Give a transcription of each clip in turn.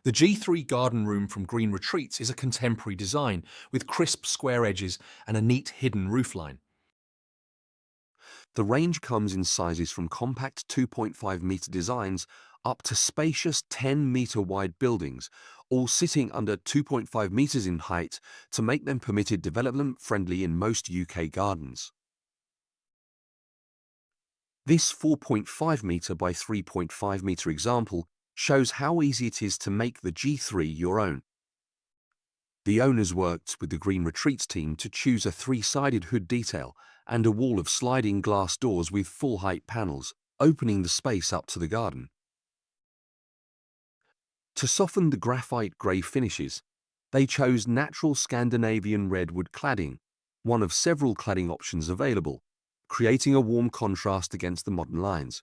The G3 garden room from Green Retreats is a contemporary design with crisp square edges and a neat hidden roofline. The range comes in sizes from compact 2.5-meter designs up to spacious 10-meter wide buildings, all sitting under 2.5 meters in height to make them permitted development friendly in most UK gardens. This 4.5-meter by 3.5-meter example shows how easy it is to make the G3 your own. The owners worked with the Green Retreats team to choose a 3-sided hood detail and a wall of sliding glass doors with full-height panels, opening the space up to the garden. To soften the graphite grey finishes, they chose natural Scandinavian redwood cladding, one of several cladding options available, creating a warm contrast against the modern lines.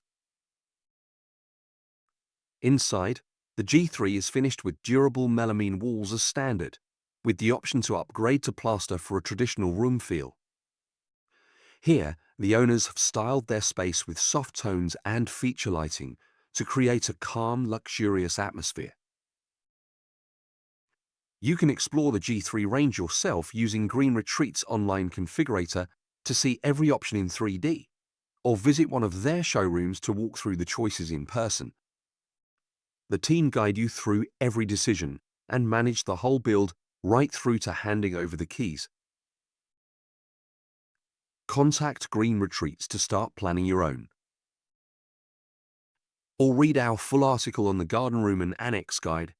Inside, the G3 is finished with durable melamine walls as standard, with the option to upgrade to plaster for a traditional room feel. Here, the owners have styled their space with soft tones and feature lighting to create a calm, luxurious atmosphere. You can explore the G3 range yourself using Green Retreats' online configurator to see every option in 3D, or visit one of their showrooms to walk through the choices in person. The team guide you through every decision and manage the whole build right through to handing over the keys. Contact Green Retreats to start planning your own. Or read our full article on the garden room and annex guide